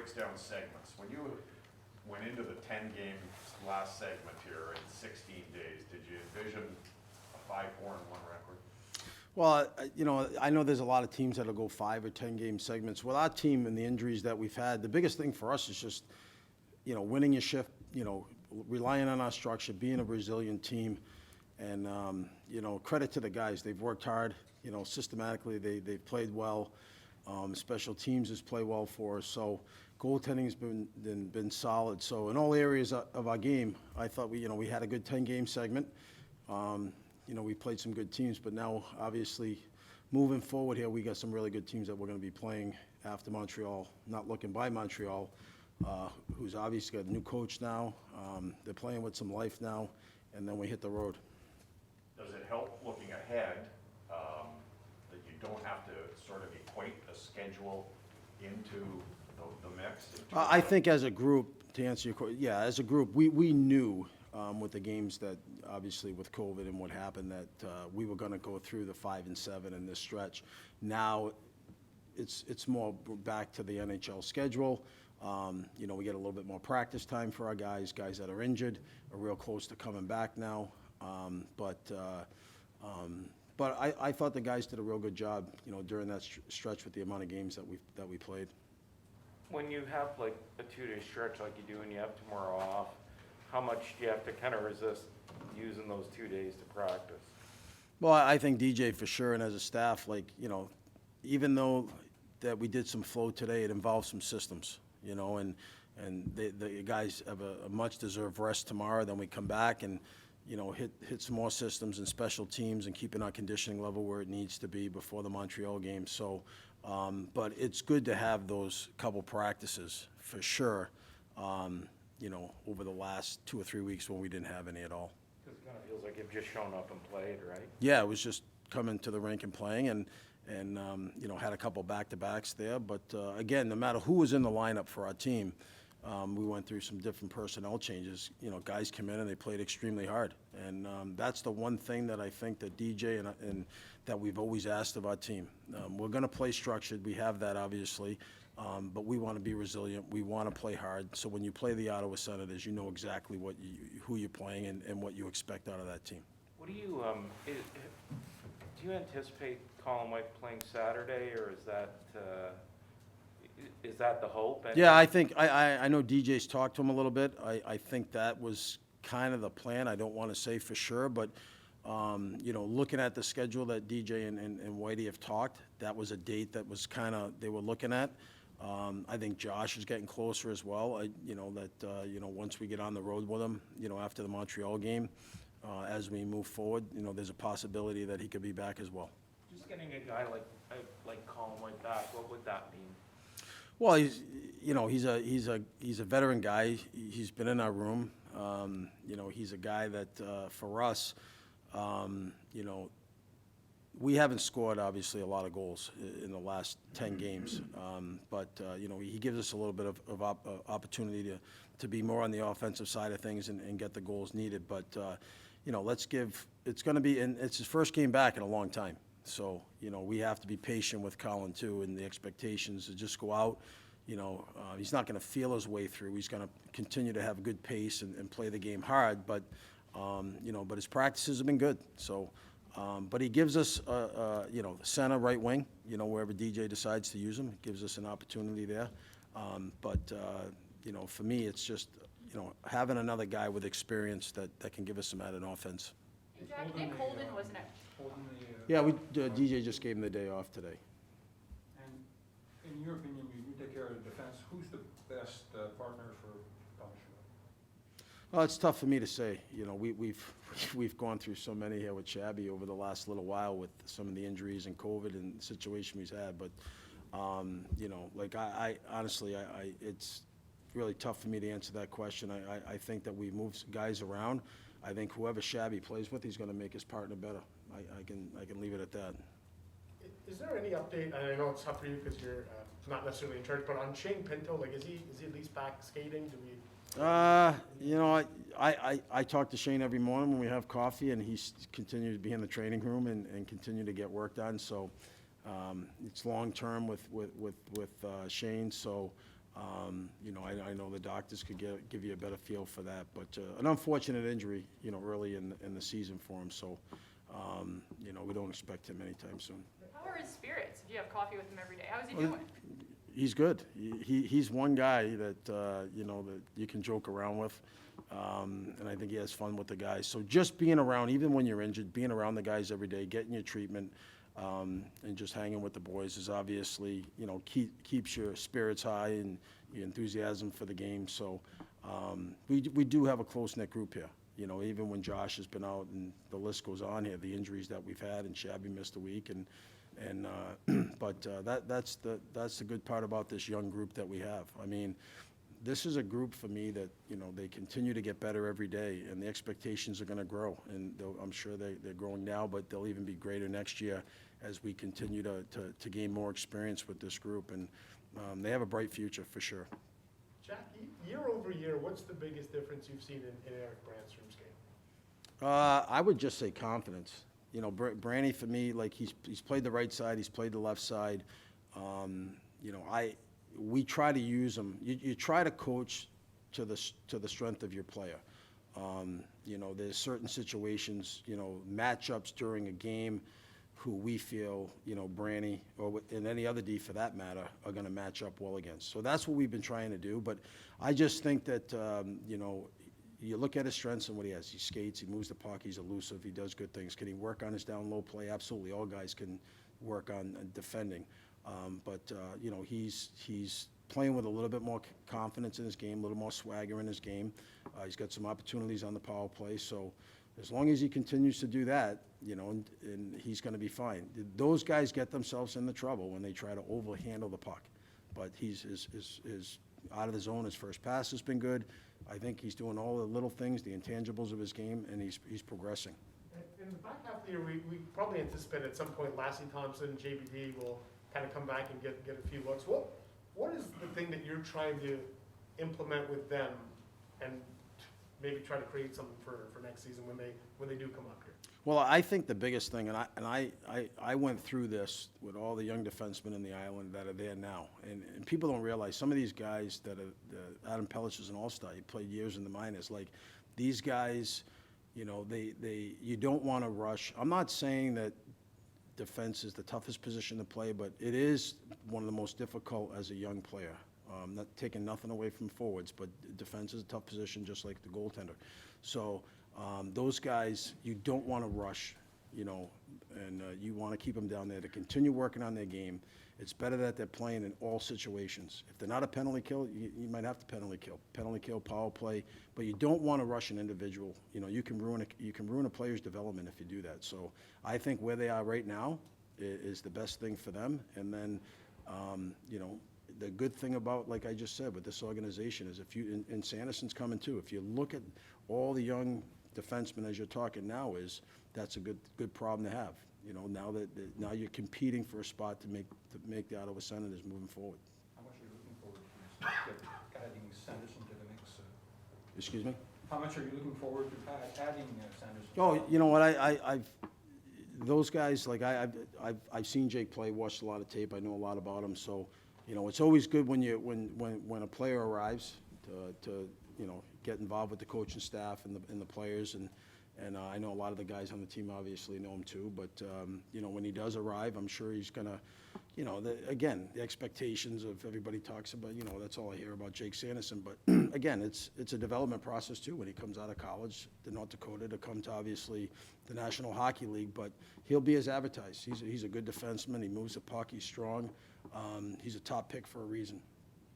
breaks down segments. When you went into the 10-game last segment here in 16 days, did you envision a 5-4-1 record? Well, I know there's a lot of teams that'll go 5 or 10 game segments. With our team and the injuries that we've had, the biggest thing for us is just, winning your shift, relying on our structure, being a resilient team, and, credit to the guys. They've worked hard, systematically. They've played well. Special teams has played well for us. So goaltending's been solid. So in all areas of our game, I thought we had a good 10-game segment. We played some good teams, but now obviously moving forward here, we got some really good teams that we're going to be playing after Montreal, not looking by Montreal, who's obviously got a new coach now. They're playing with some life now, and then we hit the road. Does it help looking ahead that you don't have to sort of equate the schedule into the mix? I think as a group, to answer your question, yeah, as a group, we knew with the games that obviously with COVID and what happened that we were going to go through the 5 and 7 in this stretch. Now it's more back to the NHL schedule. We get a little bit more practice time for our guys that are injured are real close to coming back now. But I thought the guys did a real good job, during that stretch with the amount of games that we played. When you have like a 2-day stretch like you do and you have tomorrow off, how much do you have to kind of resist using those 2 days to practice? Well, I think DJ for sure, and as a staff, even though that we did some flow today, it involves some systems, and the guys have a much-deserved rest tomorrow. Then we come back and, hit some more systems and special teams and keeping our conditioning level where it needs to be before the Montreal game. So, but it's good to have those couple practices for sure, over the last 2 or 3 weeks when we didn't have any at all. It kind of feels like you've just shown up and played, right? Yeah, it was just coming to the rink and playing, and had a couple back-to-backs there. But again, no matter who was in the lineup for our team, we went through some different personnel changes. Guys come in and they played extremely hard, and that's the one thing that I think that DJ and that we've always asked of our team. We're going to play structured. We have that obviously. But we want to be resilient. We want to play hard. So when you play the Ottawa Senators, you know exactly who you're playing and what you expect out of that team. What do you do you anticipate Colin White playing Saturday, or is that the hope? Yeah, I think I know DJ's talked to him a little bit. I think that was kind of the plan. I don't want to say for sure, but looking at the schedule that DJ and Whitey have talked, that was a date that was kind of they were looking at. I think Josh is getting closer as well. Once we get on the road with him, after the Montreal game, as we move forward, there's a possibility that he could be back as well. Just getting a guy like Colin White back, what would that mean? Well, he's a veteran guy. He's been in our room. He's a guy that for us, we haven't scored, obviously, a lot of goals in the last 10 games. But he gives us a little bit of opportunity to be more on the offensive side of things and get the goals needed. But, it's going to be, and it's his first game back in a long time. So, we have to be patient with Colin, too, and the expectations to just go out. He's not going to feel his way through. He's going to continue to have good pace and play the game hard. But, but his practices have been good. So, but he gives us, center, right wing, wherever DJ decides to use him. It gives us an opportunity there. For me, it's just, having another guy with experience that can give us some added offense. Jack, Nick Holden, wasn't it? Yeah, DJ just gave him the day off today. And in your opinion, you take care of the defense. Who's the best partner for Montreal? Well, it's tough for me to say. We've gone through so many here with Shabby over the last little while with some of the injuries and COVID and the situation we've had. But, I honestly, it's really tough for me to answer that question. I think that we move guys around. I think whoever Shabby plays with, he's going to make his partner better. I can leave it at that. Is there any update? And I know it's tough for you because you're not necessarily in charge, but on Shane Pinto, is he at least back skating? Do we? I talk to Shane every morning when we have coffee, and he's continued to be in the training room and continue to get work done. So it's long term with Shane. So You know, I know the doctors could give you a better feel for that, but an unfortunate injury, you know, early in the season for him, so, you know, we don't expect him anytime soon. How are his spirits? Do you have coffee with him every day? How is he Well, doing? He's good. He's one guy that, you know, that you can joke around with, and I think he has fun with the guys. So just being around, even when you're injured, being around the guys every day, getting your treatment, and just hanging with the boys is obviously, you know, keeps your spirits high and your enthusiasm for the game. So we do have a close-knit group here. You know, even when Josh has been out and the list goes on here, the injuries that we've had, and Shabby missed a week, but that's the good part about this young group that we have. I mean, this is a group for me that, you know, they continue to get better every day, and the expectations are going to grow. And I'm sure they're growing now, but they'll even be greater next year as we continue to gain more experience with this group. And they have a bright future for sure. Jack, year over year, what's the biggest difference you've seen in Erik Brannstrom's game? I would just say confidence. You know, Branny, for me, like, he's played the right side, he's played the left side. You know, we try to use him. You try to coach to the strength of your player. You know, there's certain situations, you know, matchups during a game who we feel, you know, Branny and any other D for that matter are going to match up well against. So that's what we've been trying to do. But I just think that, you know, you look at his strengths and what he has. He skates, he moves the puck, he's elusive, he does good things. Can he work on his down-low play? Absolutely. All guys can work on defending. But you know, he's playing with a little bit more confidence in his game, a little more swagger in his game. He's got some opportunities on the power play. So as long as he continues to do that, you know, and he's going to be fine. Those guys get themselves into trouble when they try to overhandle the puck. But he's out of the zone. His first pass has been good. I think he's doing all the little things, the intangibles of his game, and he's progressing. In the back half of the year, we probably anticipate at some point Lassie Thompson, JBD will kind of come back and get a few looks. What is the thing that you're trying to implement with them and maybe try to create something for next season when they do come up here? Well, I think the biggest thing, and I went through this with all the young defensemen in the island that are there now, and people don't realize some of these guys that are, Adam Pellich is an all-star, he played years in the minors, like, these guys, you know, you don't want to rush. I'm not saying that defense is the toughest position to play, but it is one of the most difficult as a young player. Not taking nothing away from forwards, but defense is a tough position, just like the goaltender. So those guys, you don't want to rush, you know, and you want to keep them down there to continue working on their game. It's better that they're playing in all situations. If they're not a penalty kill, you might have to penalty kill, power play, but you don't want to rush an individual. You know, you can ruin a player's development if you do that. So I think where they are right now is the best thing for them. And then, you know, the good thing about, like I just said, with this organization is and Sanderson's coming too, if you look at all the young defensemen as you're talking now, that's a good problem to have. You know, now you're competing for a spot to make the Ottawa Senators moving forward. How much are you looking forward to adding Sanderson to the mix? Excuse me? How much are you looking forward to adding Sanderson? Oh, you know what, I've those guys, like I've seen Jake play, watched a lot of tape, I know a lot about him, so, you know, it's always good when a player arrives to you know, get involved with the coaching staff and the players, and I know a lot of the guys on the team obviously know him too, but you know, when he does arrive, I'm sure he's gonna, you know, again, the expectations of everybody talks about, you know, that's all I hear about Jake Sanderson, but again, it's a development process too when he comes out of college to North Dakota to come to obviously the National Hockey League, but he'll be as advertised. He's a good defenseman, he moves the puck, he's strong, he's a top pick for a reason.